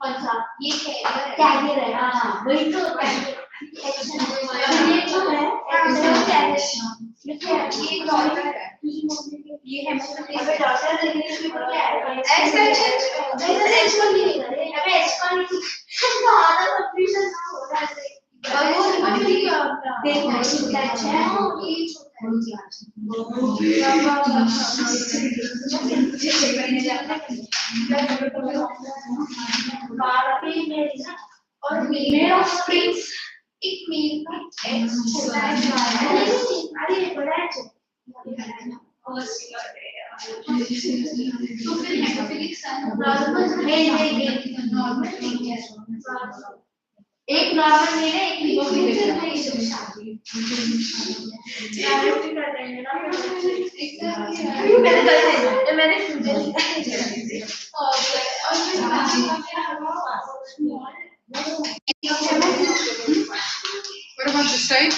कौन सा ये कैरियर है हाँ वही तो ये डॉटर है ये है अबे डॉटर इंग्लिश में क्या है एक्स एक्स1 नहीं है अबे एक्स1 तो आधा कंप्लीशन ना हो रहा है वो देखो अच्छा है ये और मेल ऑफ स्प्रिंग्स एक मेल का एक्स होता है अरे बड़ा है तो फिर हेमोफिलिक सन नॉर्मल एक नॉर्मल मेल है एक हेमोफिलिक मैंने What about this side?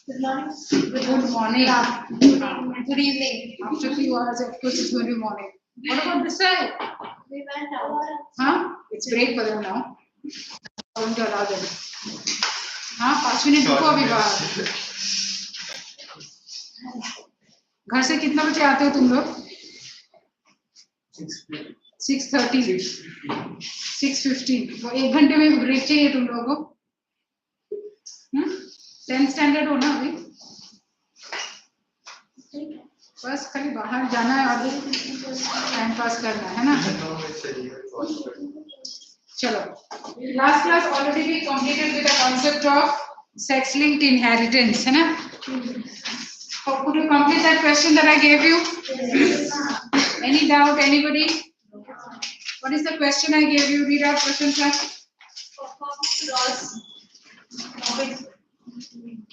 Good morning. Good morning. Good evening. After a few hours, of course, it's going to be morning. What about this side? We went out. Huh? It's break for them now. I won't allow them. हाँ 5 minute रुको अभी बाहर. घर से कितना बजे आते हो तुम लोग? 6:30. 6:15. वो 1 घंटे में ब्रेक चाहिए तुम लोगों को? 10th स्टैंडर्ड हो ना अभी? बस खाली बाहर जाना है और टाइम पास करना है ना? चलो. Last class already we completed with the concept of sex-linked inheritance, है ना? Could you complete that question that I gave you? Any doubt? Anybody? What is the question I gave you? Read out question, sir.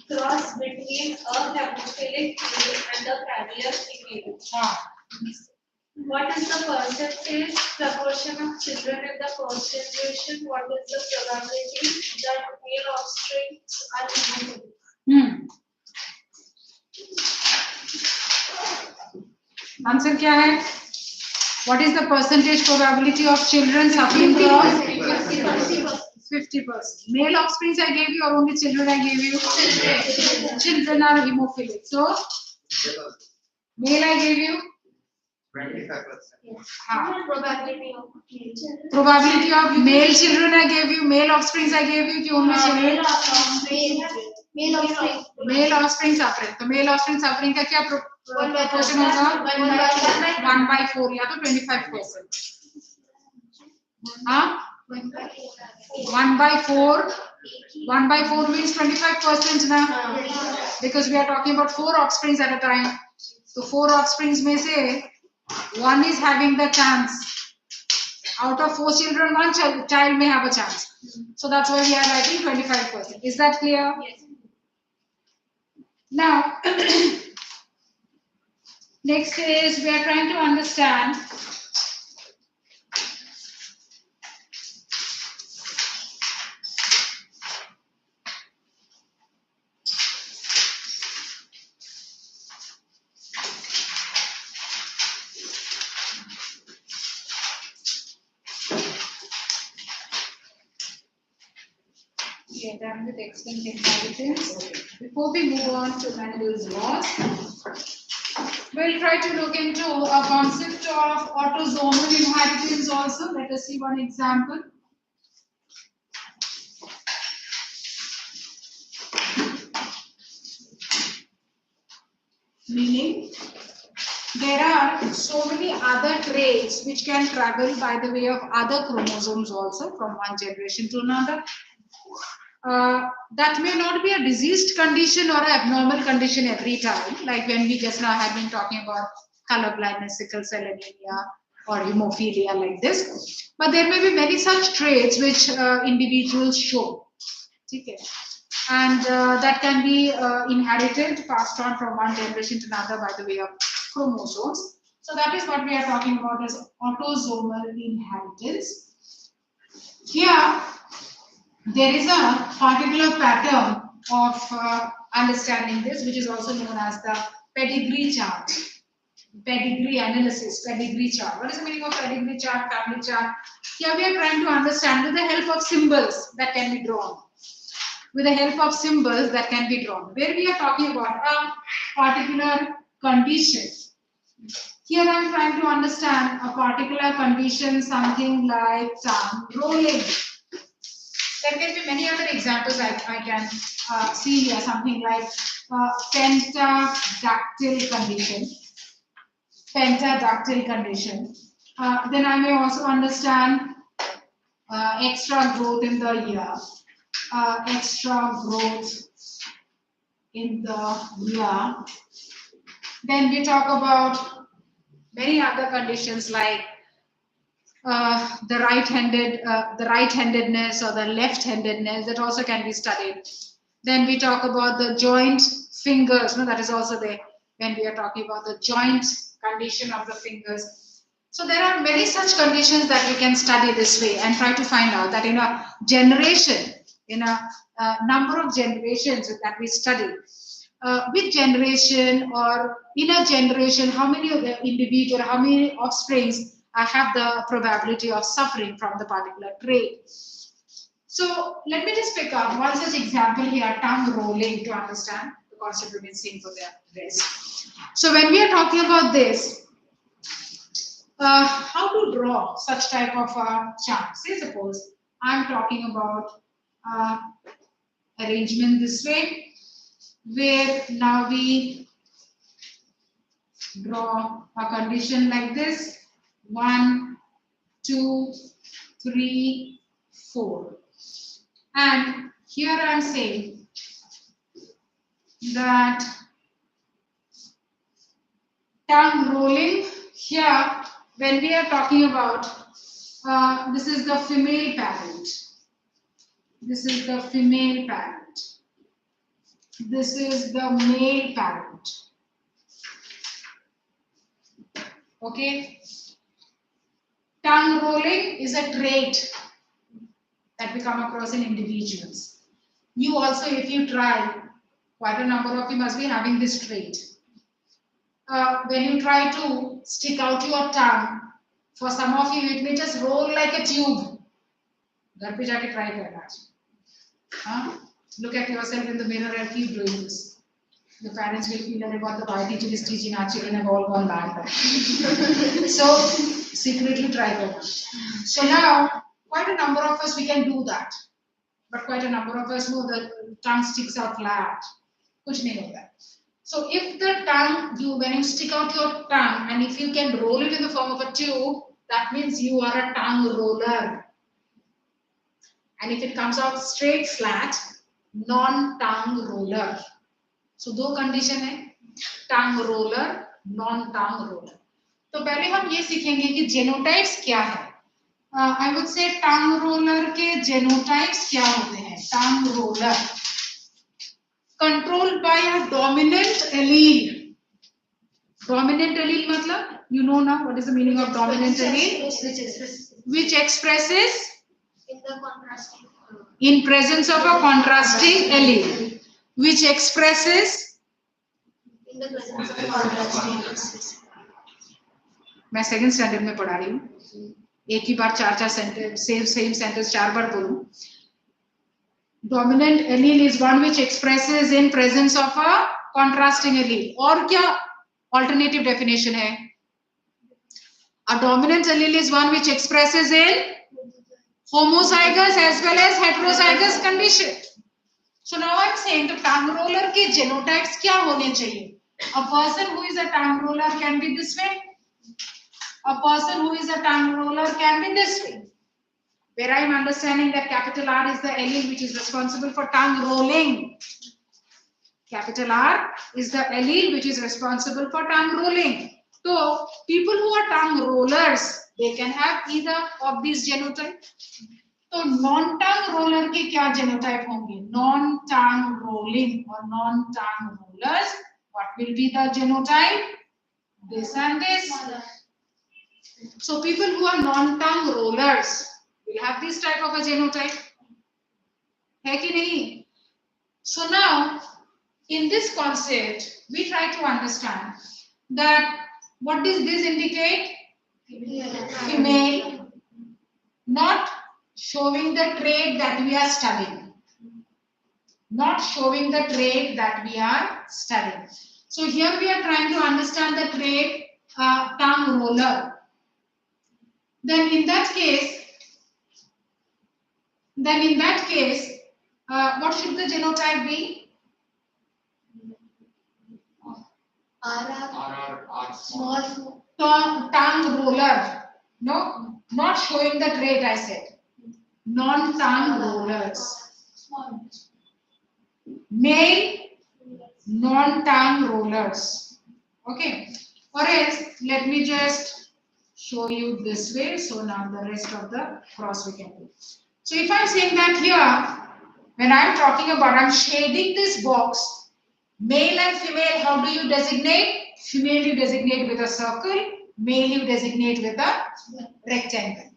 Cross between a hemophilic male and a carrier female. What is the percentage proportion of children in the first generation? What is the probability that male offspring are hemophilic? Answer क्या है? What is the percentage probability of children suffering from 50%? Male offsprings I gave you or only children I gave you? Children are hemophilic. So male I gave you 25%. Probability of male children I gave you. Male offsprings I gave you कि उनमें children male offspring suffering. तो male offspring suffering का क्या proportion होगा? 1/4 या तो 25%. हाँ? 1/4. 1/4 means 25% ना? Because we are talking about 4 offsprings at a time. So 4 offsprings में से one is having the chance. Out of 4 children, one child may have a chance. So that's why we are writing 25%. Is that clear? Yes. Now, next is we are trying to understand we are done with extinct inheritance. Before we move on to Mendel's laws, we'll try to look into a concept of autosomal inheritance also. Let us see one example. Meaning, there are so many other traits which can travel by the way of other chromosomes also from one generation to another. That may not be a diseased condition or an abnormal condition every time, like when we just now have been talking about color blindness, sickle cell anemia, or hemophilia like this. But there may be many such traits which individuals show. Okay. And that can be inherited, passed on from one generation to another by the way of chromosomes. So that is what we are talking about as autosomal inheritance. Here, there is a particular pattern of understanding this, which is also known as the pedigree chart. pedigree analysis, pedigree chart. What is the meaning of pedigree chart, family chart? Here we are trying to understand with the help of symbols that can be drawn. With the help of symbols that can be drawn. Where we are talking about a particular condition. Here I am trying to understand a particular condition, something like tongue rolling. There can be many other examples I can see here, something like pentadactyl condition. Pentadactyl condition. Then I may also understand extra growth in the ear. Extra growth in the ear. Then we talk about many other conditions like the right-handedness or the left-handedness that also can be studied. Then we talk about the joint fingers. No, that is also there when we are talking about the joint condition of the fingers. So there are many such conditions that we can study this way and try to find out that in a generation, in a number of generations that we study, which generation or in a generation, how many of the individual, how many offsprings have the probability of suffering from the particular trait. So let me just pick up one such example here, tongue rolling, to understand the concept we've been seeing for the rest. So when we are talking about this, how to draw such type of chart. Say suppose I'm talking about arrangement this way, where now we draw a condition like this. 1, 2, 3, 4. And here I am saying that tongue rolling, here when we are talking about this is the female parent. This is the female parent. This is the male parent. Okay. Tongue rolling is a trait that we come across in individuals. You also, if you try, quite a number of you must be having this trait. When you try to stick out your tongue, for some of you, it may just roll like a tube. Ghar pe jaake try karna. Look at yourself in the mirror and keep doing this. The parents will feel about the why teacher is teaching our children have all gone bad. So secretly try that. So now, quite a number of us we can do that, but quite a number of us know that tongue sticks out flat. Kuch nahi hota. So if the tongue, when you stick out your tongue, and if you can roll it in the form of a tube, that means you are a tongue roller. And if it comes out straight flat, non-tongue roller. So दो condition है, tongue roller, non-tongue roller. तो पहले हम ये सीखेंगे कि genotypes क्या है. I would say tongue roller के genotypes क्या होते हैं. Tongue roller controlled by a dominant allele. Dominant allele मतलब, you know now what is the meaning of dominant allele? Which expresses in the contrasting. In presence of a contrasting allele, which expresses in the presence of a contrasting allele. मैं second standard में पढ़ा रही हूँ, एक ही बार चार sentence same sentence 4 बार बोलूं. Dominant allele is one which expresses in presence of a contrasting allele. और क्या alternative definition है? A dominant allele is one which expresses in homozygous as well as heterozygous condition. So now I'm saying the tongue roller के genotypes क्या होने चाहिए? A person who is a tongue roller can be this way. A person who is a tongue roller can be this way. Where I am understanding that capital R is the allele which is responsible for tongue rolling. Capital R is the allele which is responsible for tongue rolling. So people who are tongue rollers, they can have either of these genotypes. So non-tongue roller के क्या genotype होंगे? Non-tongue rolling or non-tongue rollers. What will be the genotype? This and this. So people who are non-tongue rollers will have this type of a genotype. है कि नहीं? So now, in this concept, we try to understand that What does this indicate? Female. Not showing the trait that we are studying. Not showing the trait that we are studying. So here we are trying to understand the trait tongue roller. Then in that case, what should the genotype be? Small. Tongue roller. No, not showing the trait, I said. Non-tongue rollers. Small. Male non-tongue rollers. Okay. Or else, let me just show you this way. So now the rest of the cross we can do. So if I'm saying that here, when I'm talking about, I'm shading this box, male and female, how do you designate? Female you designate with a circle, male you designate with a rectangle.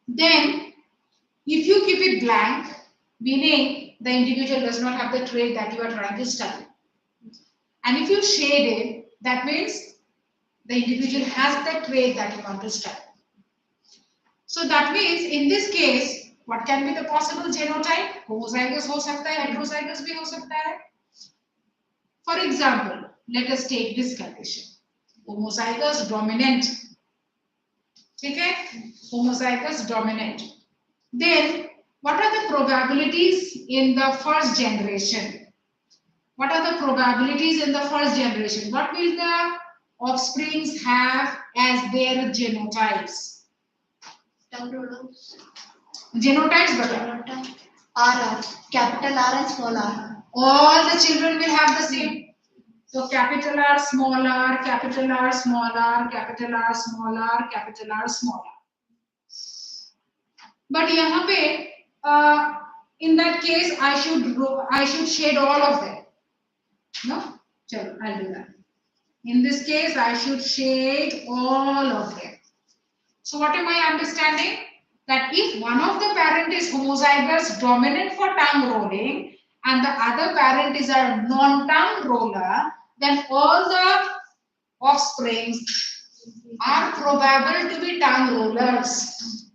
Then, if you keep it blank, meaning the individual does not have the trait that you are trying to study. And if you shade it, that means the individual has the trait that you want to study. So that means in this case, what can be the possible genotype? Homozygous हो सकता है, heterozygous भी हो सकता है. For example, let us take this condition. Homozygous dominant. ठीक है? Homozygous dominant. Then, what are the probabilities in the first generation? What are the probabilities in the first generation? What will the offsprings have as their genotypes? Genotypes, but R, capital R and small r. all the children will have the same. So capital R, small r, capital R, small r, capital R, small r, capital R, small r. But यहाँ पे in that case I should shade all of them. No, चलो, I'll do that. In this case I should shade all of them. So what am I understanding? That if one of the parent is homozygous dominant for tongue rolling and the other parent is a non-tongue roller, then all the offsprings are probable to be tongue rollers.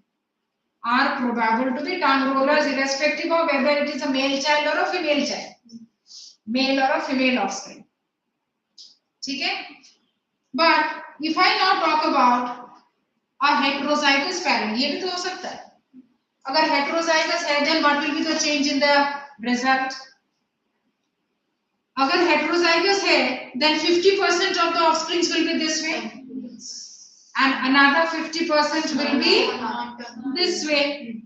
Are probable to be tongue rollers irrespective of whether it is a male child or a female child. Male or a female offspring. Okay? But if I now talk about a heterozygous parent, ये भी तो हो सकता है. अगर heterozygous है, then what will be the change in the result? अगर heterozygous है, then 50% of the offsprings will be this way, and another 50% will be this way.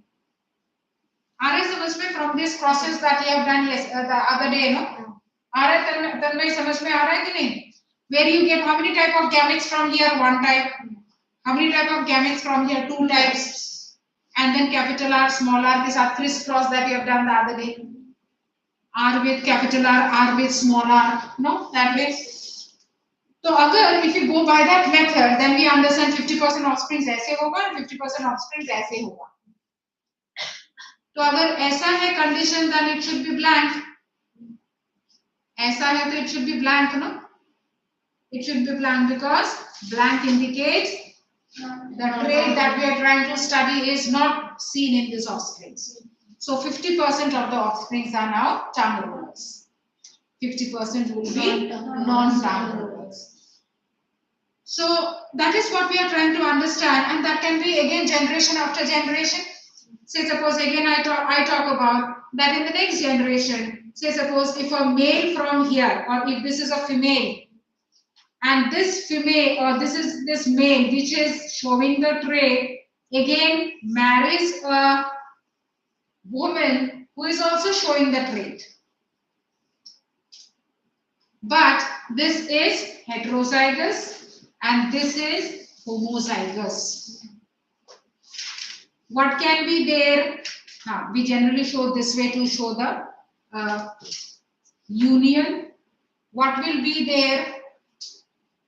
आ रहा है समझ में from this process that you have done the other day, no? आ रहा है तन्मय समझ में आ रहा है कि नहीं? Where you get how many type of gametes from here? One type. How many type of gametes from here? Two types. And then capital R, small r, this are crisscross that you have done the other day. R with capital R with small r. No, that way. So अगर if you go by that method, then we understand 50% offsprings ऐसे होगा and 50% offsprings ऐसे होगा. तो अगर ऐसा है condition, then it should be blank. ऐसा है तो it should be blank, no? It should be blank because blank indicates the trait that we are trying to study is not seen in these offsprings. So 50% of the offsprings are now tongue rollers. 50% will be non-tongue rollers. So that is what we are trying to understand, and that can be again generation after generation. Say suppose again I talk about that in the next generation. Say suppose if a male from here, or if this is a female, and this female or this male which is showing the trait again marries a woman who is also showing the trait, but this is heterozygous and this is homozygous. What can be there? We generally show this way to show the union. What will be there?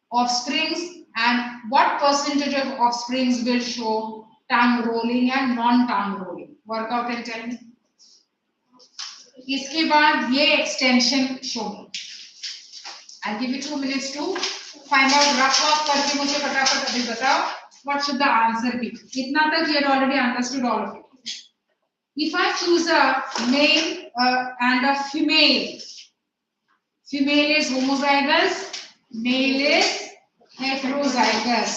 Offsprings, and what percentage of offsprings will show tongue rolling and non-tongue rolling? Work out and tell me. इसके बाद ये extension show me. I'll give you 2 minutes to find out rough करके मुझे फटाफट अभी बताओ what should the answer be. इतना तक you had already understood all of it. If I choose a male and a female, female is homozygous, male is heterozygous,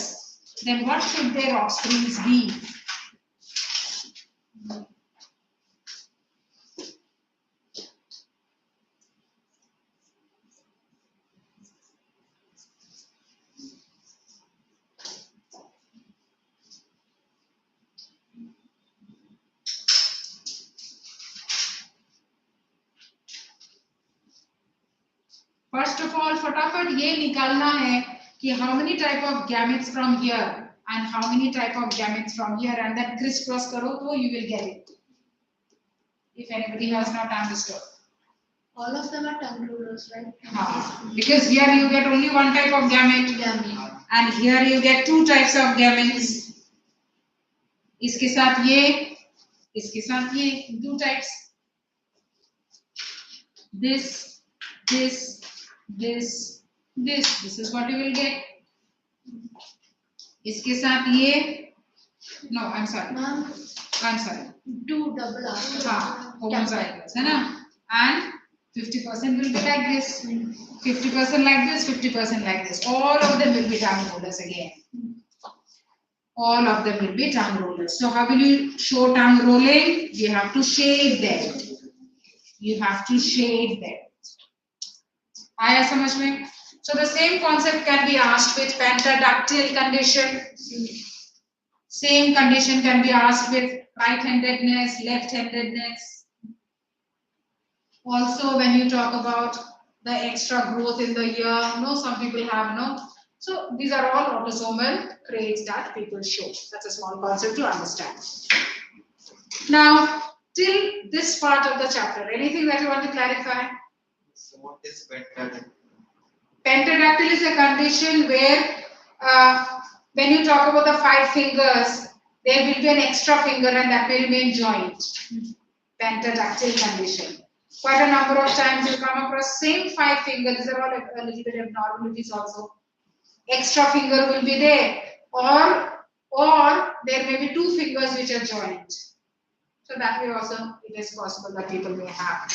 then what should their offspring be? First of all, फटाफट ये निकालना है कि how many type of gametes from here and how many type of gametes from here, and then crisscross करो तो you will get it. If anybody has not understood. All of them are tongue rulers, right? Because here you get only one type of gamete, and here you get two types of gametes. इसके साथ ये two types. This is what you will get. इसके साथ ये no, I'm sorry. Two double R. हाँ, homozygous है ना? And 50% will be like this, 50% like this, 50% like this. All of them will be tongue rollers again. All of them will be tongue rollers. So how will you show tongue rolling? You have to shade them. आया समझ में? So the same concept can be asked with pentadactyl condition. Same condition can be asked with right-handedness, left-handedness. Also, when you talk about the extra growth in the ear, some people have no. So these are all autosomal traits that people show. That's a small concept to understand. Now, till this part of the chapter, anything that you want to clarify? So what is pentadactyl? Pentadactyl is a condition where when you talk about the 5 fingers, there will be an extra finger and that will remain joint. Pentadactyl condition. Quite a number of times you come across same 5 fingers. These are all a little bit abnormalities also. Extra finger will be there, or there may be 2 fingers which are joint. So that way also it is possible that people may have.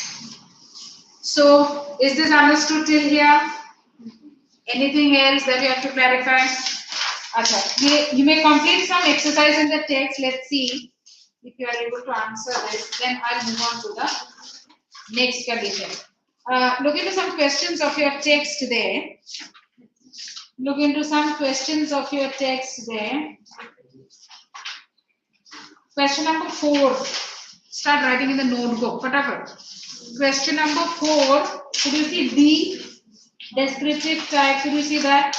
So is this understood till here? Anything else that you have to clarify? Achha, you may complete some exercise in the text. Let's see if you are able to answer this. Then I'll move on to the next condition. Look into some questions of your text there. Question number 4. Start writing in the notebook. Question number 4. Could you see D? Descriptive type. Could you see that?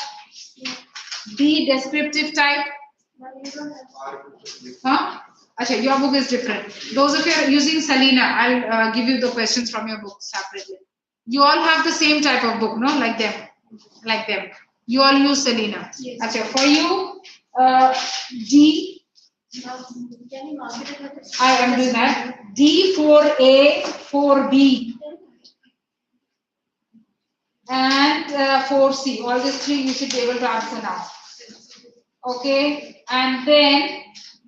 D descriptive type. Huh? Achha, your book is different. Those of you are using Selena, I'll give you the questions from your book separately. You all have the same type of book, no? Like them. You all use Selena. Yes. Achha, for you, D. Can you mark it? I am doing that. D, 4A, 4B. And 4C. All these 3 you should be able to answer now. Okay. And then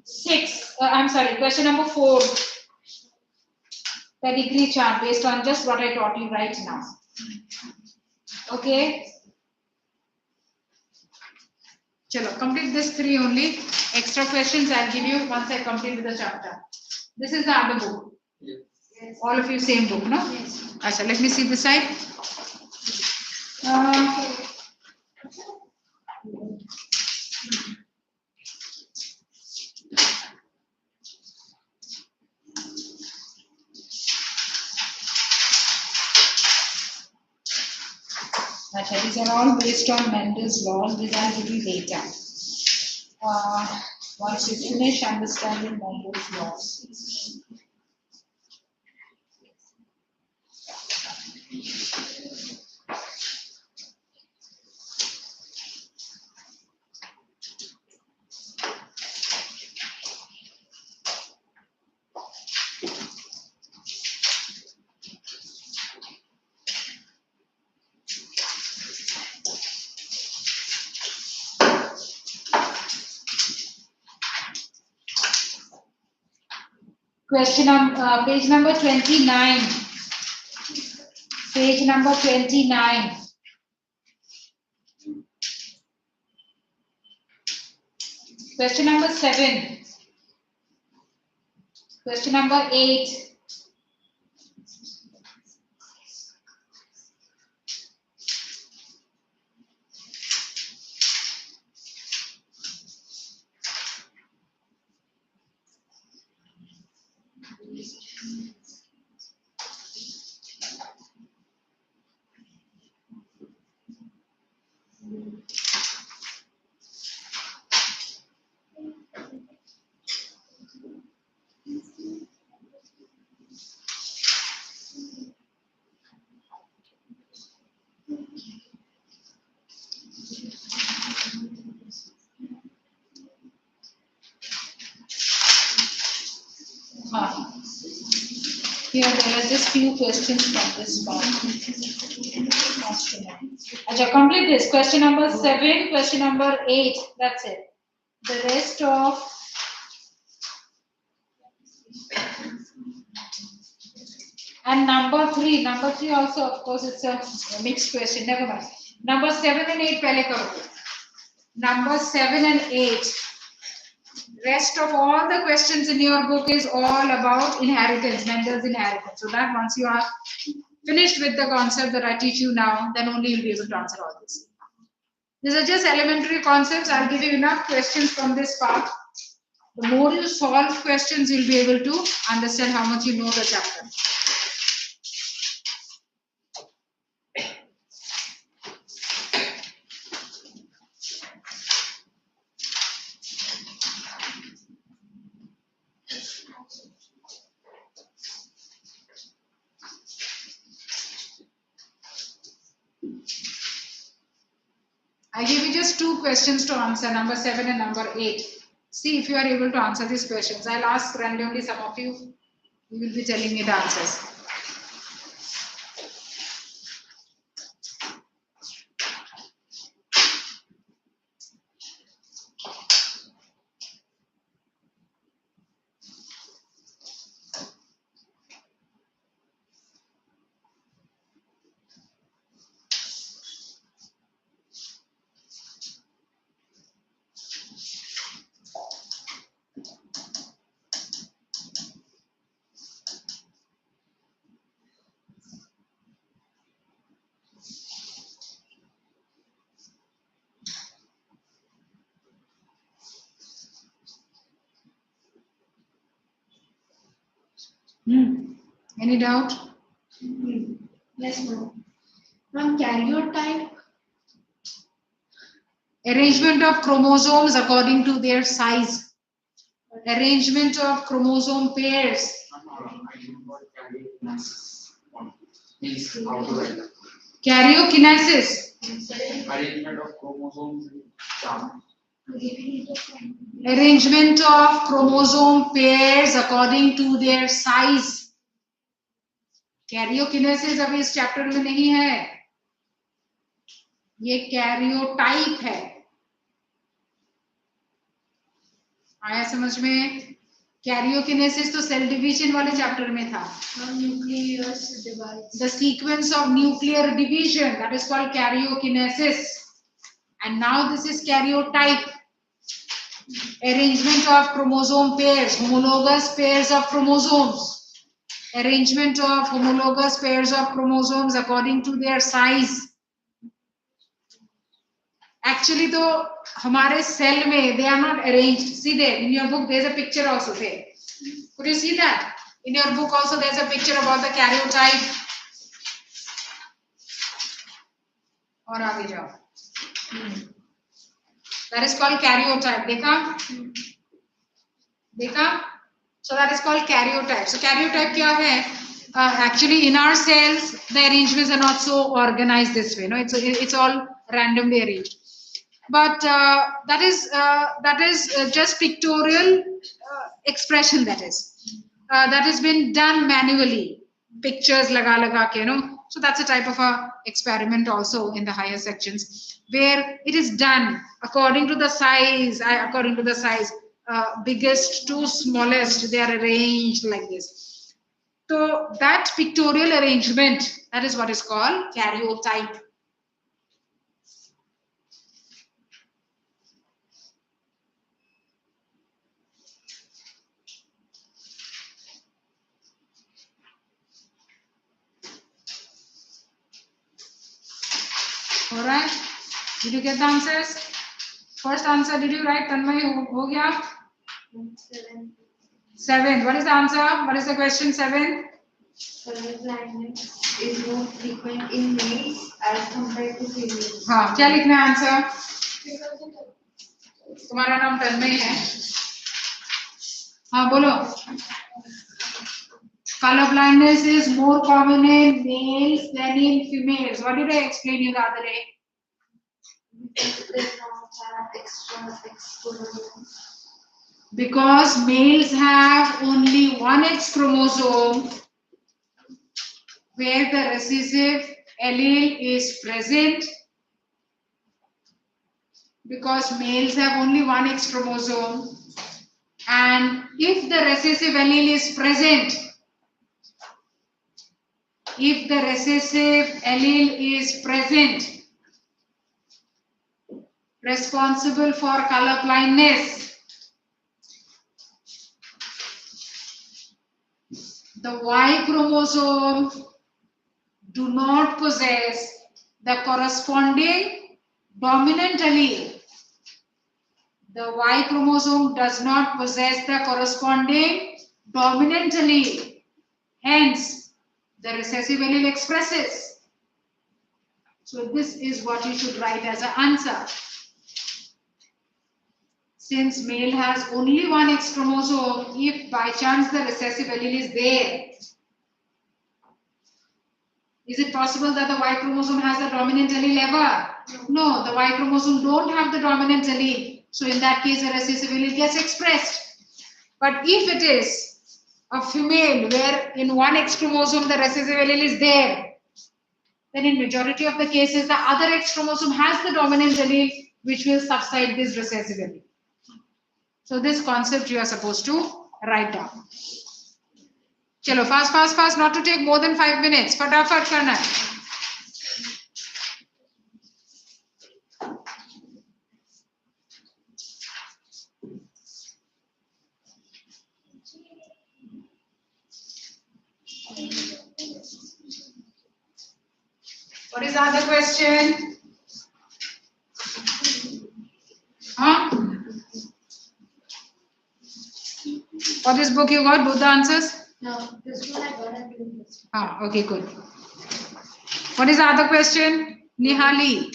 6. Question number 4. Pedigree chart based on just what I taught you right now. Okay. Chalo, complete this 3 only. Extra questions I'll give you once I complete the chapter. This is the other book. Yes. All of you same book, no? Yes. Asha, let me see this side. These are all based on Mendel's laws. These I'll give you later. Once you finish understanding Mendel's laws. Page number 29. Page number 29. Question number 7. Question number 8. Here there are just few questions from this part. Acha, complete this. Question number 7, question number 8. That's it. The rest of and number 3. Number 3 also, of course, it's a mixed question. Never mind. Number 7 and 8 pehle karo. Number 7 and 8. Rest of all the questions in your book is all about inheritance, Mendel's inheritance. So that once you are finished with the concept that I teach you now, then only you'll be able to answer all this. These are just elementary concepts. I'll give you enough questions from this part. The more you solve questions, you'll be able to understand how much you know the chapter. I give you just 2 questions to answer, number 7 and number 8. See if you are able to answer these questions. I'll ask randomly some of you. You will be telling me the answers. Any doubt? Let's know. From karyotype. Arrangement of chromosomes according to their size. Arrangement of chromosome pairs. Karyokinesis. Arrangement of chromosomes. Arrangement of chromosome pairs according to their size. Karyokinesis अभी इस chapter में नहीं है, ये karyotype है. आया समझ में? Karyokinesis तो सेल डिवीजन वाले चैप्टर में था. Nucleus divides. The sequence of nuclear division, that is called karyokinesis. And now this is karyotype. Arrangement of chromosome pairs, homologous pairs of chromosomes. Arrangement of homologous pairs of chromosomes according to their size. Actually, though, हमारे cell में they are not arranged. See there in your book, there is a picture also there. Could you see that? In your book also there is a picture about the karyotype. और आगे जाओ. That is called karyotype. देखा? देखा? So that is called karyotype. So karyotype क्या है? Actually, in our cells, the arrangements are not so organized this way. No, it's all randomly arranged. But that is just pictorial expression. That has been done manually. Pictures laga ke, no. So that's a type of a experiment also in the higher sections where it is done according to the size. biggest to smallest, they are arranged like this. So that pictorial arrangement, that is what is called karyotype. All right. Did you get the answers? First answer, did you write? Tanmay, ho gaya? 7. What is the answer? What is the question 7? Color blindness is more frequent in males as compared to females. हाँ, क्या लिखना है answer? तुम्हारा नाम तन्मय है? हाँ, बोलो. Color blindness is more common in males than in females. What did I explain you the other day? They don't have extra chromosomes. Because males have only one X chromosome where the recessive allele is present. Because males have only one X chromosome, and if the recessive allele is present, responsible for color blindness, the Y chromosome do not possess the corresponding dominant allele. The Y chromosome does not possess the corresponding dominant allele. Hence, the recessive allele expresses. So this is what you should write as an answer. Since male has only one X chromosome, if by chance the recessive allele is there, is it possible that the Y chromosome has a dominant allele ever? No, the Y chromosome don't have the dominant allele. So in that case, the recessive allele gets expressed. But if it is a female where in one X chromosome the recessive allele is there, then in majority of the cases, the other X chromosome has the dominant allele which will subside this recessive allele. So this concept you are supposed to write down. Chalo, fast, not to take more than 5 minutes. Fatafat karna hai. What is the other question? Huh? For this book you got both the answers? No, this one I got a few. Ah, okay, good. What is the other question? Nihali.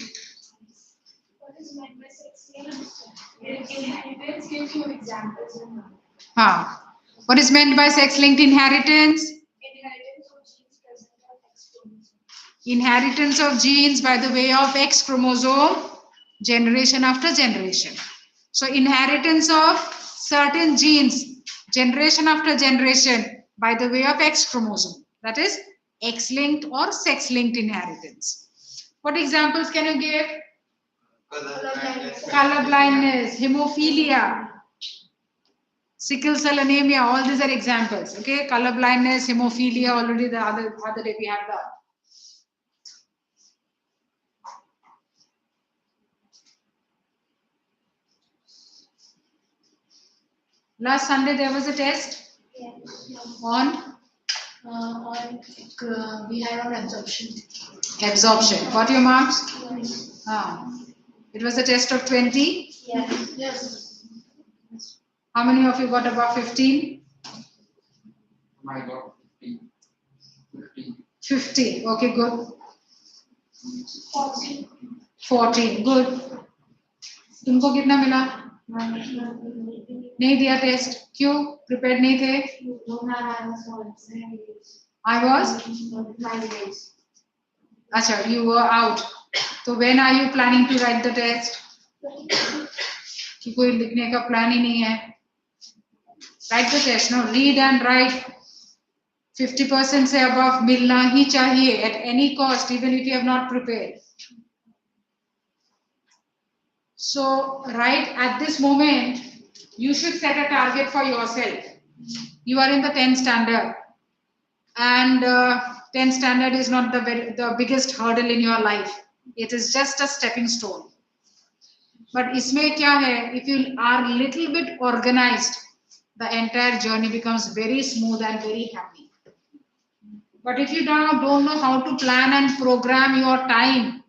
What is meant by sex-linked inheritance? Give you examples. What is meant by sex-linked inheritance? Inheritance of genes present on X chromosome. Inheritance of genes by the way of X chromosome, generation after generation. So inheritance of certain genes, generation after generation, by the way of X chromosome. That is X-linked or sex-linked inheritance. What examples can you give? Color blindness, hemophilia, sickle cell anemia, all these are examples. Okay, color blindness, hemophilia, already the other day we have that. Last Sunday there was a test on We had on absorption. absorption. Got your marks? It was a test of 20. Yes. How many of you got above 15? I got 50. 50. Okay, good. 40. 14. Good. तुमको कितना मिला? नहीं दिया test. क्यों? Prepared नहीं थे? I was? अच्छा, you were out. So when are you planning to write the test? कि कोई लिखने का प्लान ही नहीं है. Write the test. No, read and write. 50% से above मिलना ही चाहिए at any cost, even if you have not prepared. So right at this moment, You should set a target for yourself. You are in the 10th standard, and 10th standard is not the biggest hurdle in your life. It is just a stepping stone. But इसमें क्या है? If you are little bit organized, the entire journey becomes very smooth and very happy. But if you don't know how to plan and program your time,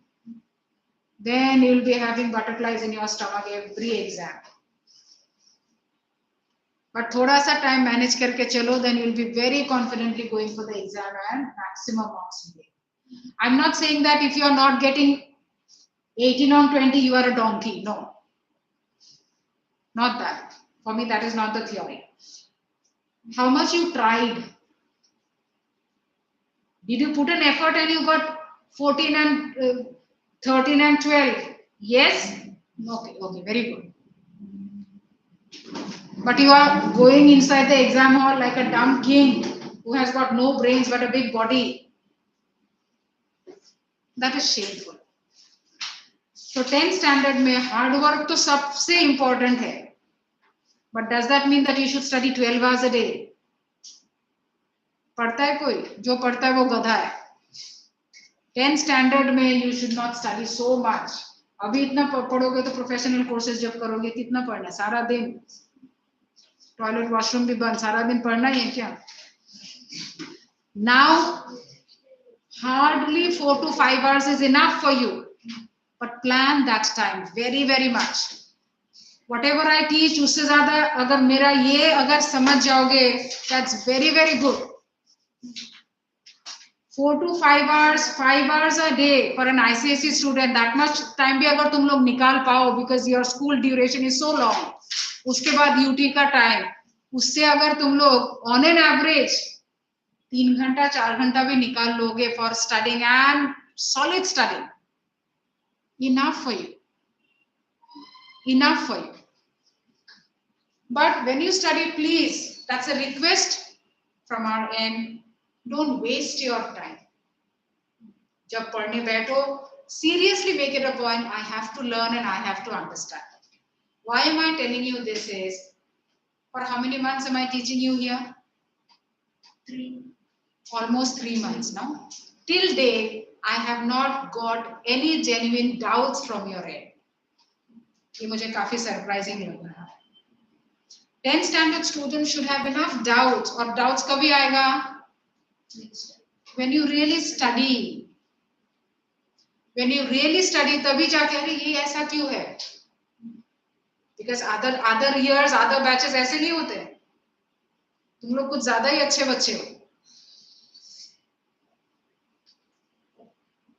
then you will be having butterflies in your stomach every exam. But थोड़ा सा time manage करके चलो, then you will be very confidently going for the exam and maximum marks. I'm not saying that if you are not getting 18 on 20, you are a donkey. No, not that. For me, that is not the theory. How much you tried? Did you put an effort and you got 14 and 13 and 12? Yes? Okay, very good. But you are going inside the exam hall like a dumb king who has got no brains but a big body. That is shameful. So 10th standard में hard work तो सबसे important है. But does that mean that you should study 12 hours a day? पढ़ता है कोई? जो पढ़ता है वो गधा है. 10th standard में you should not study so much. अभी इतना पढ़ोगे तो प्रोफेशनल कोर्सेज जब करोगे कितना पढ़ना? सारा दिन टॉयलेट वॉशरूम भी बंद, सारा दिन पढ़ना ही है क्या? Now hardly 4 to 5 hours is enough for you, but plan that time very much. Whatever I teach, उससे ज़्यादा अगर मेरा ये अगर समझ जाओगे, that's very good. 4 to 5 hours, 5 hours a day for an ICSE student, that much time भी अगर तुम लोग निकाल पाओ, because your school duration is so long. उसके बाद UT का टाइम, उससे अगर तुम लोग on an average 3 घंटा 4 घंटा भी निकाल लोगे for studying and solid studying, enough for you. But when you study, please, that's a request from our end, don't waste your time. जब पढ़ने बैठो, seriously make it a point, I have to learn and I have to understand. Why am I telling you this is, for how many months am I teaching you here? 3. Almost 3 months now. Till date, I have not got any genuine doubts from your end. ये मुझे काफी surprising लग रहा है. 10th standard students should have enough doubts, और doubts कभी आएगा? When you really study. When you really study, तभी जाके अरे ये ऐसा क्यों है? Because other years, other batches ऐसे नहीं होते. तुम लोग कुछ ज्यादा ही अच्छे बच्चे हो.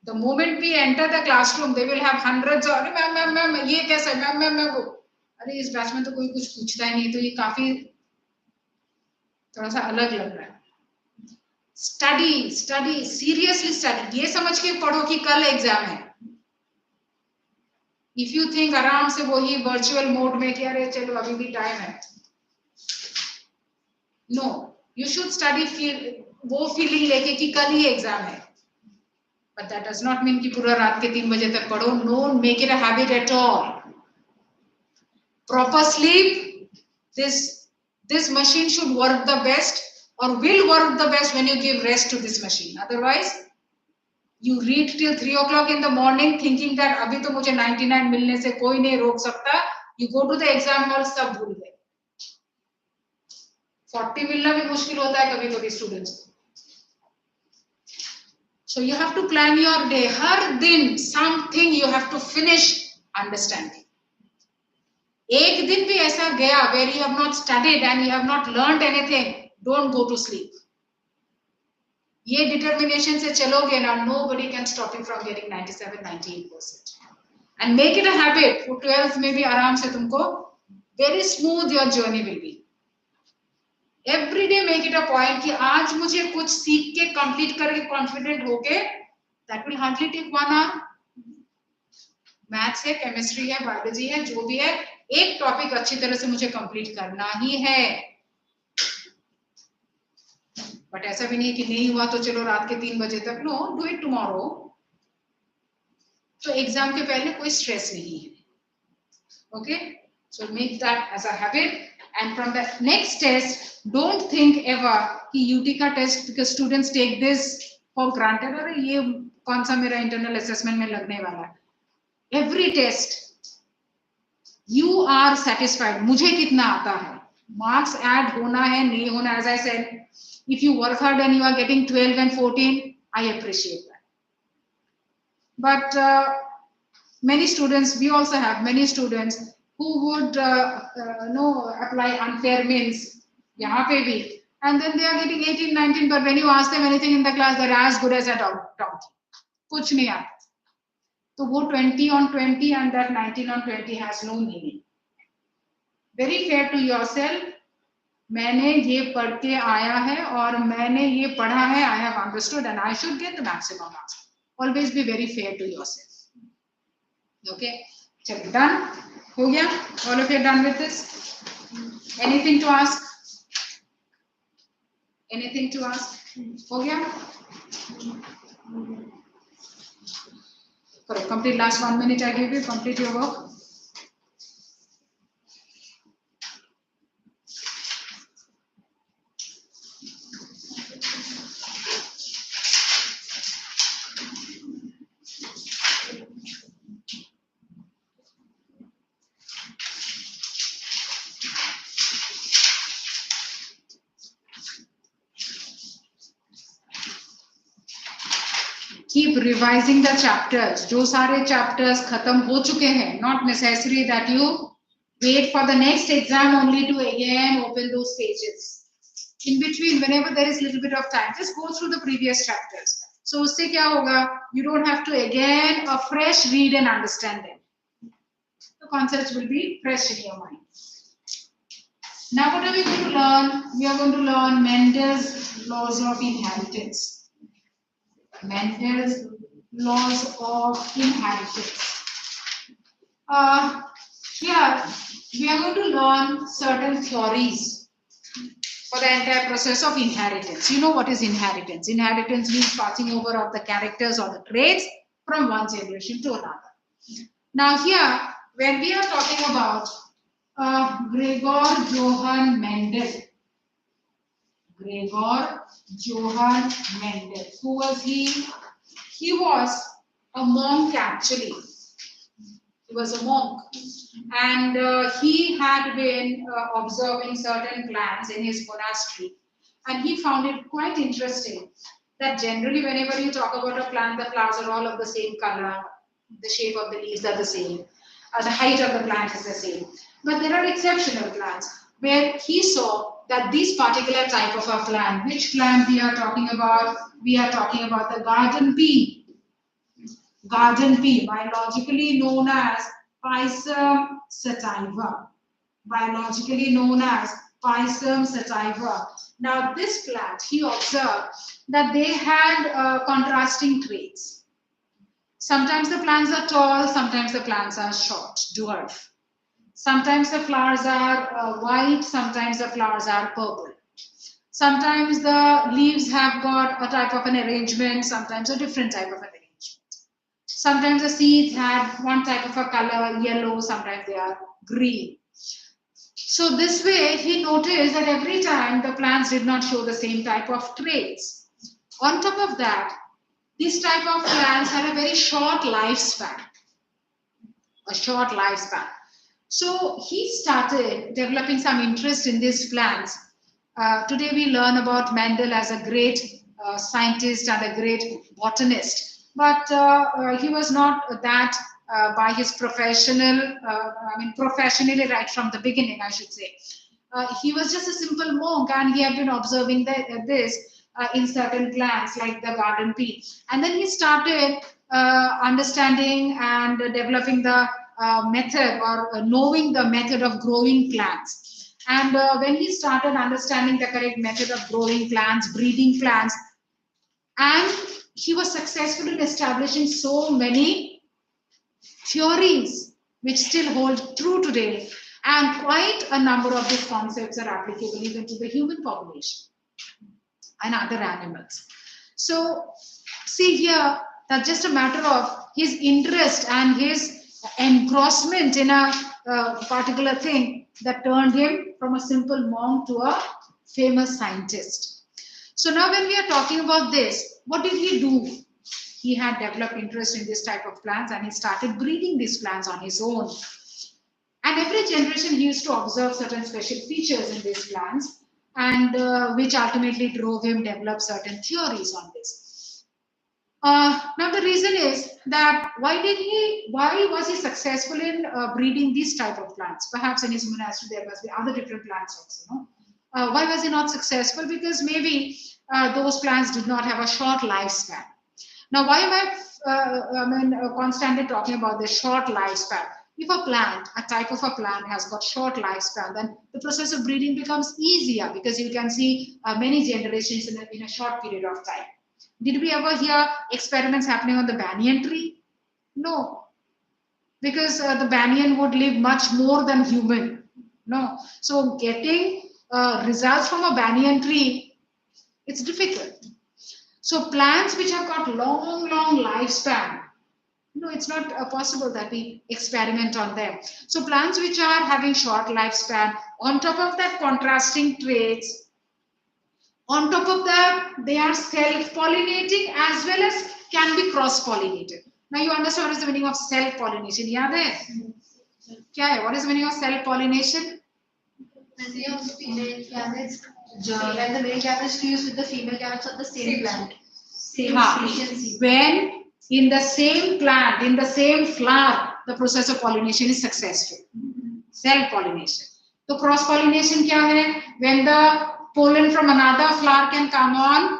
The moment we enter the classroom, they will have hundreds of अरे मैम ये कैसा है मैम वो अरे इस बैच में तो कोई कुछ पूछता ही नहीं, तो ये काफी थोड़ा सा अलग लग रहा है. Study, seriously study. ये समझ के पढ़ो कि कल एग्जाम है. If you think आराम से वही virtual mode में कि अरे चलो अभी भी टाइम है. No, you should study वो feeling लेके कि कल ही एग्जाम है. But that does not mean कि पूरा रात के 3 बजे तक पढ़ो. No, make it a habit at all. Proper sleep. This machine should work the best, or will work the best when you give rest to this machine. Otherwise, you read till 3 o'clock in the morning thinking that अभी तो मुझे 99 मिलने से कोई नहीं रोक सकता. You go to the exam hall, सब भूल गए. 40 मिलना भी मुश्किल होता है कभी-कभी students. So you have to plan your day. हर दिन something you have to finish understanding. एक दिन भी ऐसा गया where you have not studied and you have not learned anything, don't go to sleep. ये determination से चलोगे ना, nobody can stop you from getting 97-98%. And make it a habit. For 12th में भी आराम से तुमको very smooth your journey will be. Every day make it a point कि आज मुझे कुछ सीख के complete करके confident होके, that will hardly take 1 hour. Maths है, केमिस्ट्री है, बायोलॉजी है, जो भी है, एक टॉपिक अच्छी तरह से मुझे कंप्लीट करना ही है. बट ऐसा भी नहीं कि नहीं हुआ तो चलो रात के 3 बजे तक. No, do it tomorrow. तो एग्जाम के पहले कोई स्ट्रेस नहीं है. Okay, So make that as a habit. And from the next test, don't think ever कि UT का test, because students take this for granted, अरे ये कौन सा मेरा internal assessment में लगने वाला है. Every test, you are satisfied. मुझे कितना आता है? Marks add होना है, नहीं होना. As I said, if you work hard and you are getting 12 and 14, I appreciate that. But many students, we also have many students who would apply unfair means, यहाँ पे भी, and then they are getting 18, 19, but when you ask them anything in the class, they're as good as a donkey. कुछ नहीं आता. तो वो 20 on 20 and that 19 on 20 has no meaning. Very fair to yourself. मैंने ये पढ़ के आया है और मैंने ये पढ़ा है. I have understood and I should get the maximum marks. Always be very fair to yourself. Okay, चलिए, done. हो गया? All of you are done with this? Anything to ask? Anything to ask? हो गया? Correct. Complete last 1 minute I give you. Complete your work. Keep revising the chapters. जो सारे chapters खत्म हो चुके हैं, not necessary that you wait for the next exam only to again open those pages. In between, whenever there is little bit of time, just go through the previous chapters. So उससे क्या होगा? You don't have to again a fresh read and understand them. The concepts will be fresh in your mind. Now what are we going to learn? We are going to learn Mendel's laws of inheritance. Mendel's laws of inheritance. Here we are going to learn certain theories for the entire process of inheritance. You know what is inheritance? Inheritance means passing over of the characters or the traits from one generation to another. Now here, when we are talking about Gregor Johann Mendel, Gregor Johann Mendel. Who was he? He was a monk actually. He was a monk, and he had been observing certain plants in his monastery, and he found it quite interesting that generally whenever you talk about a plant, the flowers are all of the same color, the shape of the leaves are the same, the height of the plant is the same. But there are exceptional plants where he saw that this particular type of a plant, which plant we are talking about? We are talking about the garden pea. Garden pea, biologically known as Pisum sativa. Biologically known as Pisum sativa. Now this plant, he observed that they had contrasting traits. Sometimes the plants are tall, sometimes the plants are short, dwarf. Sometimes the flowers are white, sometimes the flowers are purple. Sometimes the leaves have got a type of an arrangement, sometimes a different type of an arrangement. Sometimes the seeds have one type of a color, yellow, sometimes they are green. So this way, he noticed that every time the plants did not show the same type of traits. On top of that, this type of plants had a very short lifespan. A short lifespan. So he started developing some interest in these plants. Today we learn about Mendel as a great scientist and a great botanist, but he was not that by his professionally right from the beginning, I should say. He was just a simple monk, and he had been observing this in certain plants like the garden pea. And then he started understanding and developing the method or knowing the method of growing plants. And when he started understanding the correct method of growing plants, breeding plants, and he was successful in establishing so many theories which still hold true today, and quite a number of these concepts are applicable even to the human population and other animals. So see here, that's just a matter of his interest and his engrossment in a particular thing that turned him from a simple monk to a famous scientist. So now when we are talking about this, what did he do? He had developed interest in this type of plants and he started breeding these plants on his own. And every generation he used to observe certain special features in these plants, and which ultimately drove him develop certain theories on this. Now the reason is that why was he successful in breeding these type of plants? Perhaps in his monastery there must be other different plants also. No? Why was he not successful? Because maybe those plants did not have a short lifespan. Now, why am I constantly talking about the short lifespan? If a plant, a type of a plant has got short lifespan, then the process of breeding becomes easier because you can see many generations in a short period of time. Did we ever hear experiments happening on the banyan tree? No, because the banyan would live much more than human. No, so getting results from a banyan tree, it's difficult. So plants which have got long lifespan, no, it's not possible that we experiment on them. So plants which are having short lifespan, on top of that contrasting traits, on top of that they are self-pollinating as well as can be cross-pollinated. Now you understand what is the meaning of self-pollination? Yaad hai? Kya hai? What is the meaning of self-pollination? When the male cabbage fused with the female cabbage of the same plant. When in the same plant, in the same flower, the process of pollination is successful. Self-pollination. So cross-pollination kya hai? When the pollen from another flower can come on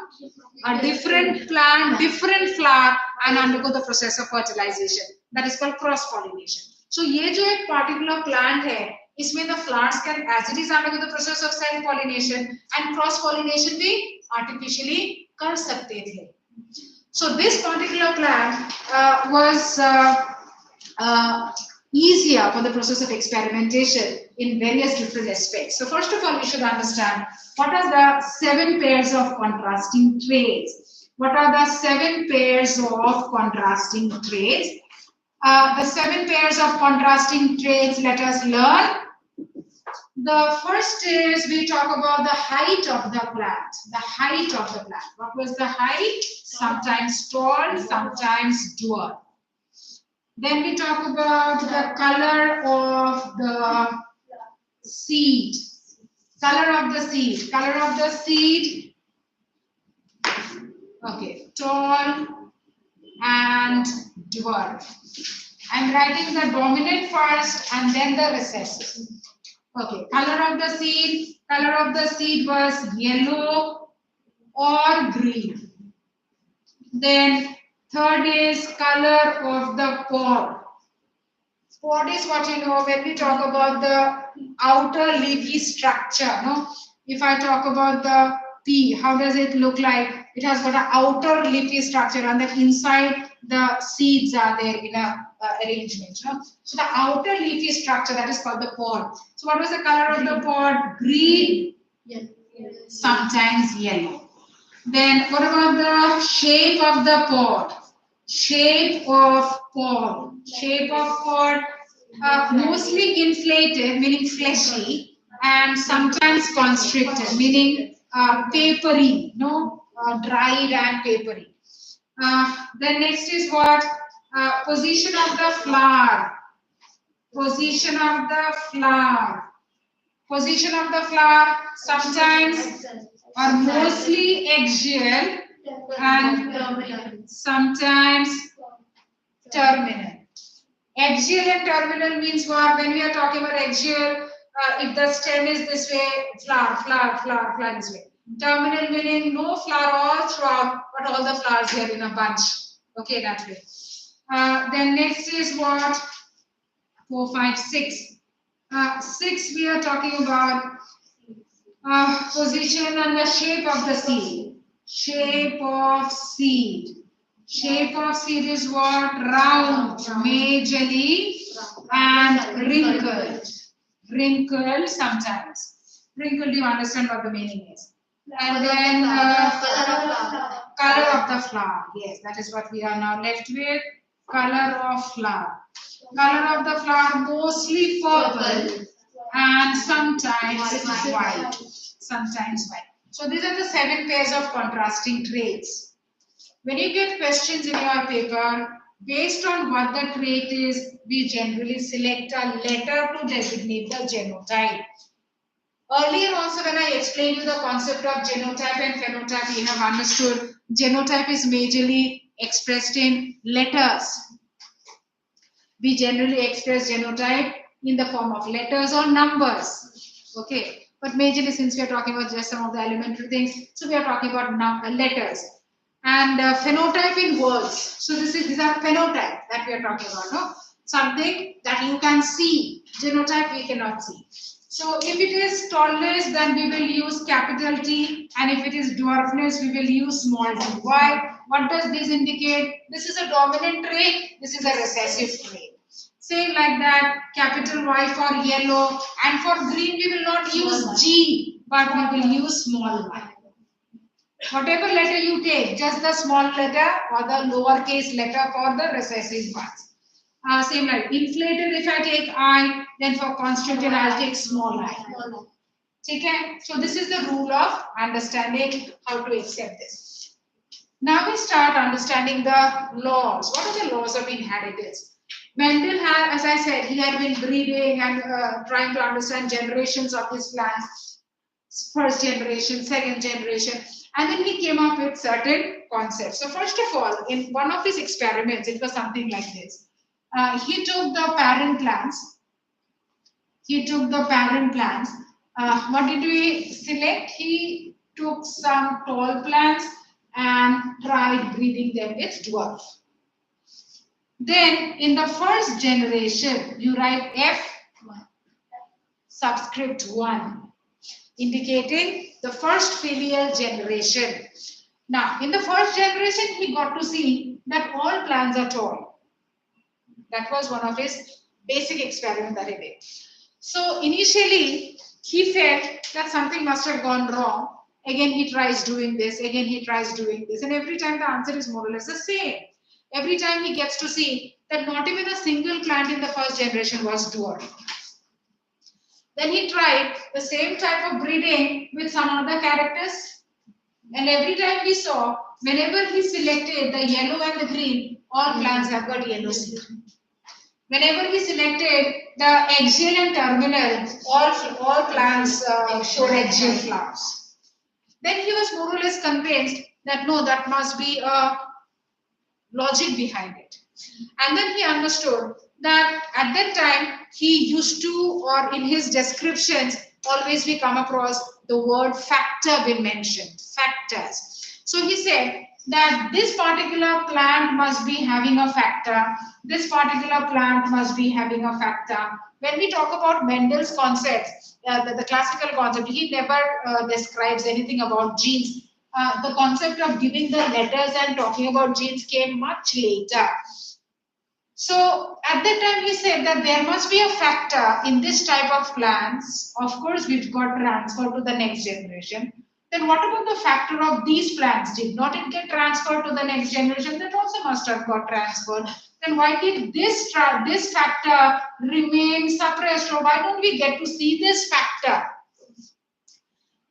a different plant, different flower and undergo the process of fertilization. That is called cross-pollination. So ये जो एक particular plant है, इसमें the flowers can as it is undergo the process of self-pollination and cross-pollination भी artificially कर सकते थे. So this particular plant was easier for the process of experimentation in various different aspects. So first of all, we should understand what are the 7 pairs of contrasting traits. What are the 7 pairs of contrasting traits? The 7 pairs of contrasting traits, let us learn. The first is we talk about the height of the plant. The height of the plant. What was the height? Sometimes tall, sometimes dwarf. Then we talk about the color of the seed. Color of the seed. Color of the seed. Okay, tall and dwarf. I'm writing the dominant first and then the recessive. Okay, color of the seed. Color of the seed was yellow or green. Then third is color of the pod. Pod is what you know when we talk about the outer leafy structure. No, if I talk about the pea, how does it look like? It has got an outer leafy structure, and then inside the seeds are there in a arrangement. No? So the outer leafy structure, that is called the pod. So what was the color of the pod? Green, sometimes yellow. Then what about the shape of the pod? Shape of pod. Shape of pod, mostly inflated, meaning fleshy, and sometimes constricted, meaning papery, no, dried and papery. Then next is what? Position of the flower. Position of the flower. Position of the flower, sometimes or mostly axial and sometimes terminal. Axial and terminal means what? When we are talking about axial, if the stem is this way, flower this way. Terminal meaning no flower all throughout, but all the flowers here in a bunch. Okay, that way. Then next is what? 4, 5, 6. 6 we are talking about position and the shape of the seed. Shape of seed. Shape of seed is what? Round, majorly, and wrinkled. Wrinkled sometimes. Wrinkled, you understand what the meaning is. And then color of the flower. Yes, that is what we are now left with. Color of flower. Color of the flower mostly purple and sometimes white. Sometimes white. So these are the 7 pairs of contrasting traits. When you get questions in your paper, based on what the trait is, we generally select a letter to designate the genotype. Earlier also when I explained you the concept of genotype and phenotype, we have understood genotype is majorly expressed in letters. We generally express genotype in the form of letters or numbers. Okay, but majorly since we are talking about just some of the elementary things, so we are talking about letters. And phenotype in words. So these are phenotype that we are talking about, no? Something that you can see. Genotype we cannot see. So if it is tallness, then we will use capital T, and if it is dwarfness, we will use small t. Why? What does this indicate? This is a dominant trait, this is a recessive trait. Say like that, capital Y for yellow, and for green we will not use G, but we will use small y. Whatever letter you take, just the small letter or the lowercase letter for the recessive ones. Same like inflated, if I take I, then for constricted I'll take small I. Okay? So this is the rule of understanding how to accept this. Now we start understanding the laws. What are the laws of inheritance? Mendel had, as I said, he had been breeding and trying to understand generations of his plants. First generation, second generation. And then he came up with certain concepts. So first of all, in one of his experiments, it was something like this. He took the parent plants. What did we select? He took some tall plants and tried breeding them with dwarf. Then in the first generation, you write F1, subscript 1, indicating the first filial generation. Now, in the first generation, he got to see that all plants are tall. That was one of his basic experiments that he did. So initially, he felt that something must have gone wrong. Again, he tries doing this. Again, he tries doing this. And every time the answer is more or less the same. Every time he gets to see that not even a single plant in the first generation was dwarf. Then he tried the same type of breeding with some other characters. And every time he saw, whenever he selected the yellow and the green, all plants have got yellow seed. Whenever he selected the axial and terminal, all plants showed axial flowers. Then he was more or less convinced that no, that must be a logic behind it. And then he understood that at that time he used to, or in his descriptions, always we come across the word factor being mentioned, factors. So he said that this particular plant must be having a factor, this particular plant must be having a factor. When we talk about Mendel's concepts, the classical concept, he never describes anything about genes. The concept of giving the letters and talking about genes came much later. So at that time he said that there must be a factor in this type of plants, of course, which got transferred to the next generation. Then what about the factor of these plants? Did not it get transferred to the next generation? That also must have got transferred. Then why did this factor remain suppressed? Or why don't we get to see this factor?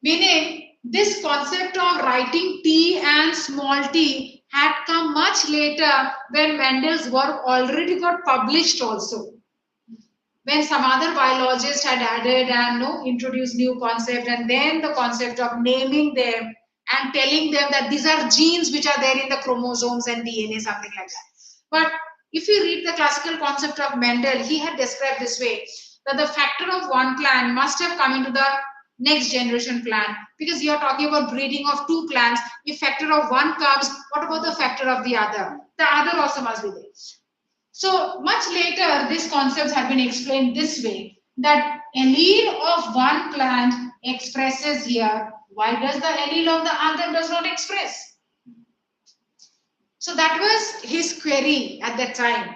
Meaning, this concept of writing T and small t had come much later when Mendel's work already got published also. When some other biologist had added and introduced new concept, and then the concept of naming them and telling them that these are genes which are there in the chromosomes and DNA, something like that. But if you read the classical concept of Mendel, he had described this way, that the factor of one plant must have come into the next generation plant, because you are talking about breeding of two plants. If factor of one comes, what about the factor of the other? The other also must be there. So much later, these concepts have been explained this way, that allele of one plant expresses here. Why does the allele of the other does not express? So that was his query at that time.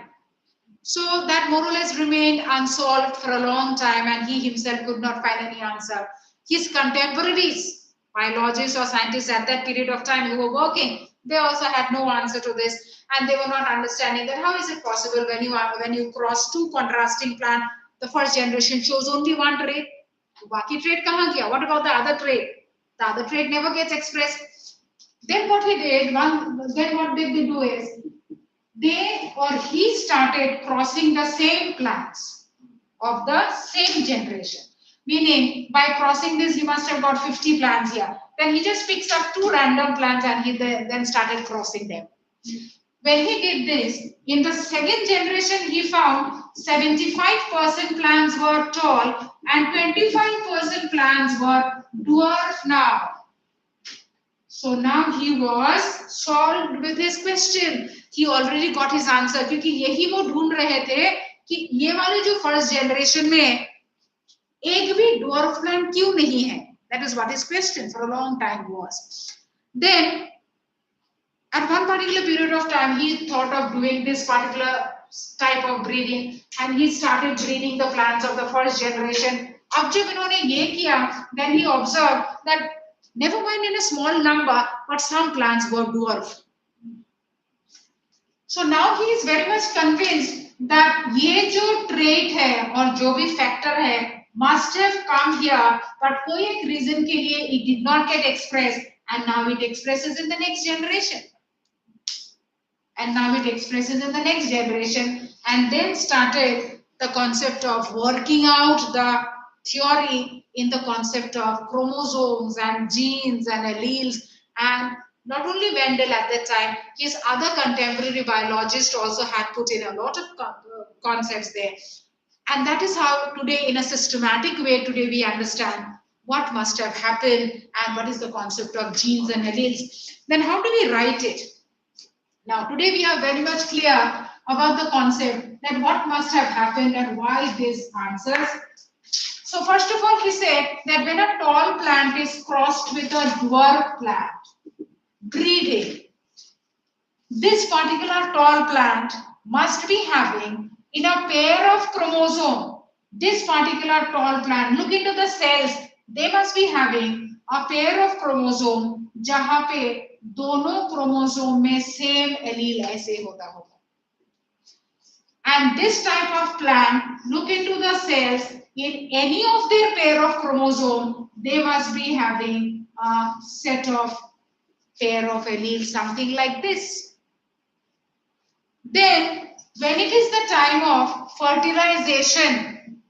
So that more or less remained unsolved for a long time, and he himself could not find any answer. His contemporaries, biologists or scientists at that period of time who were working, They also had no answer to this, and they were not understanding that how is it possible when you cross two contrasting plants, the first generation shows only one trait. Baki trait kahan gaya? What about the other trait? The other trait never gets expressed. Then what he did, then what did they do is, he started crossing the same plants of the same generation. Meaning, by crossing this, he must have got 50 plants here. Then he just picks up two random plants and he then started crossing them. When he did this, in the second generation, he found 75% plants were tall and 25% plants were dwarf now. So now he was solved with his question. He already got his answer. क्योंकि यही वो ढूंढ रहे थे कि ये वाले जो फर्स्ट जनरेशन में एक भी dwarf plant क्यों नहीं है? That is what his question for a long time was. Then, at one particular period of time, he thought of doing this particular type of breeding, and he started breeding the plants of the first generation. अब जब इन्होंने ये किया, then he observed that never mind in a small number, but some plants were dwarf. So now he is very much convinced that ये जो trait है और जो भी factor है must have come here, but कोई एक reason के लिए it did not get expressed, and now it expresses in the next generation. And now it expresses in the next generation, and then started the concept of working out the theory in the concept of chromosomes and genes and alleles. And not only Wendell at that time, his other contemporary biologists also had put in a lot of concepts there. And that is how today, in a systematic way, today we understand what must have happened and what is the concept of genes and alleles. Then how do we write it? Now, today we are very much clear about the concept that what must have happened and why these answers. So, first of all, he said that when a tall plant is crossed with a dwarf plant, breeding, this particular tall plant must be having in a pair of chromosome, this particular tall plant, look into the cells, they must be having a pair of chromosome जहां पे दोनों chromosome में same allele ऐसे होता होगा. And this type of plant, look into the cells, in any of their pair of chromosome, they must be having a set of pair of alleles, something like this. Then, when it is the time of fertilization,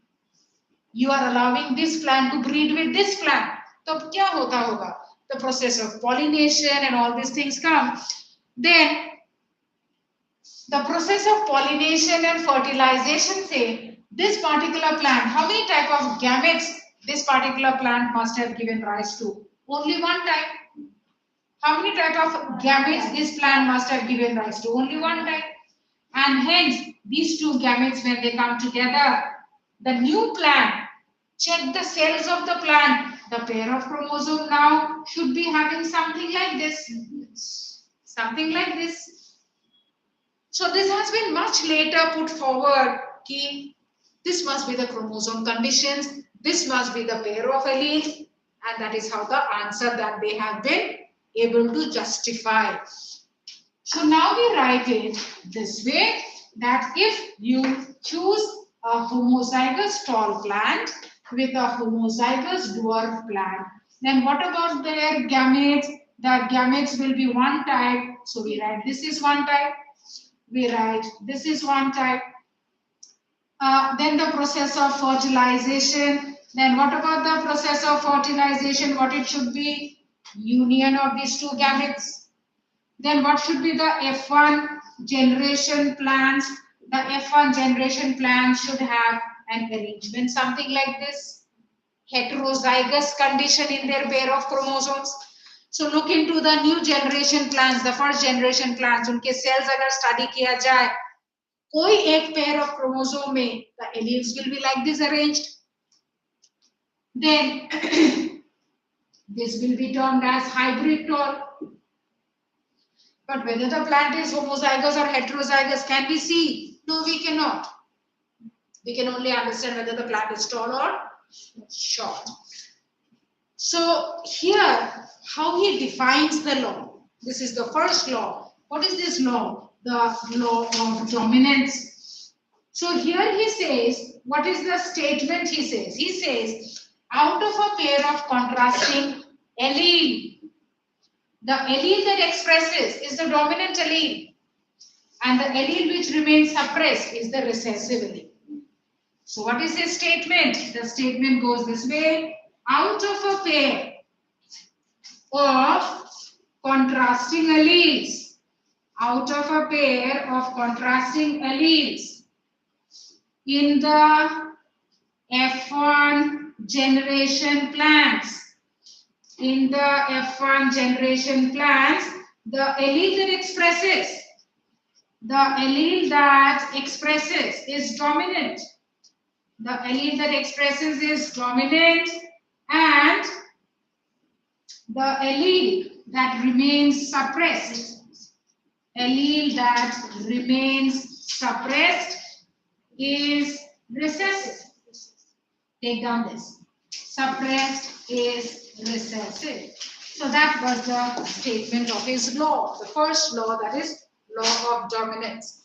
you are allowing this plant to breed with this plant. तो क्या होता होगा? The process of pollination and all these things come. Then the process of pollination and fertilization say this particular plant, how many type of gametes this particular plant must have given rise to? Only one type. How many type of gametes this plant must have given rise to? Only one type. And hence these two gametes, when they come together, the new plant, check the cells of the plant. The pair of chromosome now should be having something like this. Something like this. So this has been much later put forward. This must be the chromosome conditions. This must be the pair of alleles. And that is how the answer that they have been able to justify. So now we write it this way, that if you choose a homozygous tall plant with a homozygous dwarf plant, then what about their gametes? The gametes will be one type. So we write this is one type. We write this is one type. Then the process of fertilization. Then what about the process of fertilization? What it should be? Union of these two gametes. Then what should be the F1 generation plants? The F1 generation plants should have an arrangement something like this. Heterozygous condition in their pair of chromosomes. So look into the new generation plants, the first generation plants, उनके cells अगर study किया जाए, कोई एक pair of chromosome में the alleles will be like this arranged. Then this will be termed as hybrid tall. But whether the plant is homozygous or heterozygous, can we see? No, we cannot. We can only understand whether the plant is tall or short. So here, how he defines the law. This is the first law. What is this law? The law of dominance. So here he says, what is the statement he says? He says, out of a pair of contrasting allele, the allele that expresses is the dominant allele, and the allele which remains suppressed is the recessive allele. So what is his statement? The statement goes this way. Out of a pair of contrasting alleles, out of a pair of contrasting alleles in the F1 generation plants, in the F1 generation plants, the allele that expresses is dominant. The allele that expresses is dominant, and the allele that remains suppressed, is recessive. Take down this. Suppressed is recessive. So that was the statement of his law, the first law, that is law of dominance.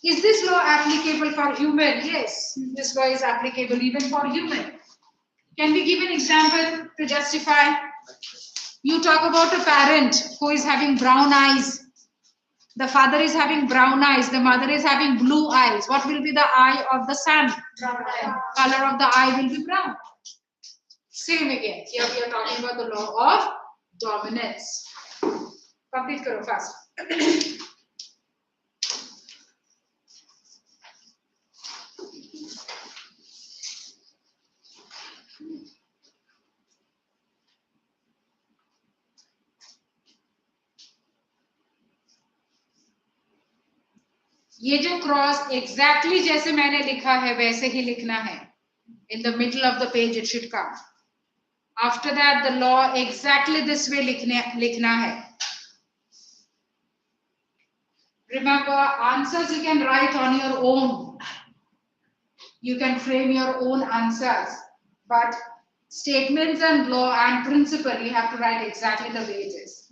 Is this law applicable for human? Yes, this law is applicable even for human. Can we give an example to justify? You talk about a parent who is having brown eyes. The father is having brown eyes. The mother is having blue eyes. What will be the eye of the son? Brown eye. Color of the eye will be brown. Same again. Here we are talking about the law of dominance. Complete karo fast. ये जो cross exactly जैसे मैंने लिखा है वैसे ही लिखना है. In the middle of the page it should come. After that the law exactly this way लिखना है. Remember, answers you can write on your own. You can frame your own answers, but statements and law and principle you have to write exactly the way it is.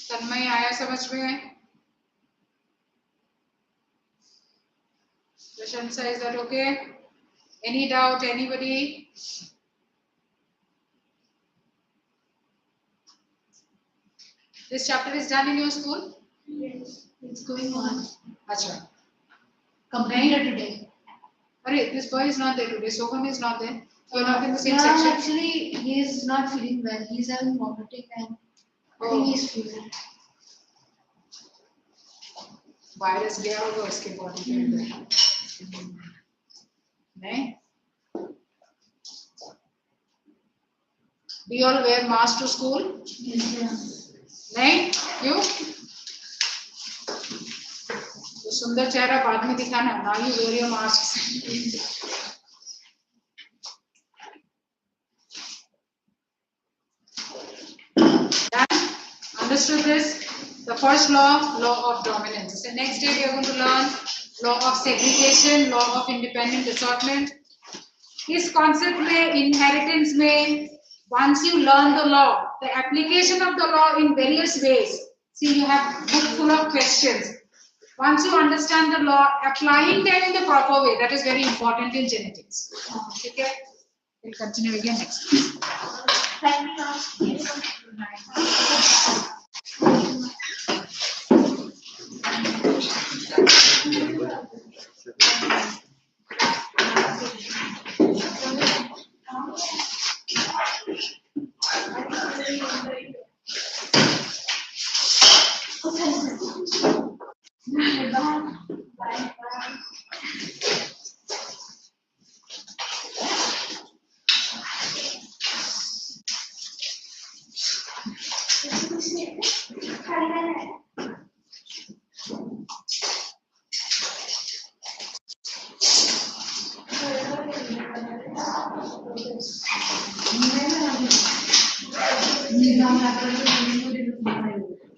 तन्मय आया समझ में? Prashansa, is that okay? Any doubt, anybody? This chapter is done in your school? Yes, it's going on. Acha. Completed today. Arey, this boy is not there today. Soham is not there. You are not in the same No, section. actually, he is not feeling well. He's having vomiting and I think he's feeling. Virus गया होगा उसके body के अंदर. नहीं? Do you all wear mask to school? Yes, yeah. नहीं? क्यों? तो सुंदर चेहरा बाद में दिखाना. Now you wear your masks. Done? Understood this? The first law, law of dominance. So next day we are going to learn law of segregation, law of independent assortment. इस concept में inheritance में once you learn the law, the application of the law in various ways. See, you have book full of questions. Once you understand the law, applying them in the proper way, that is very important in genetics. Okay? We'll continue again next week. Bye.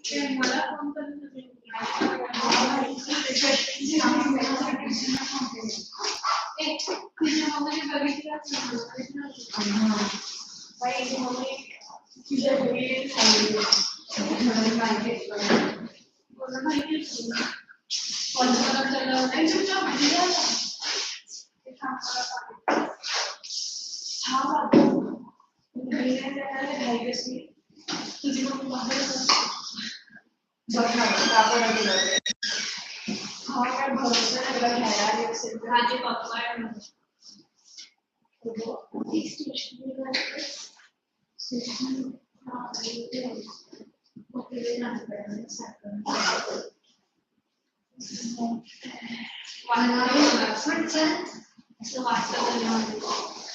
ते मला phone करून तुझ्या मम्मीने बघितलंच तुझी mummy माझे पप्पा असं वाटतं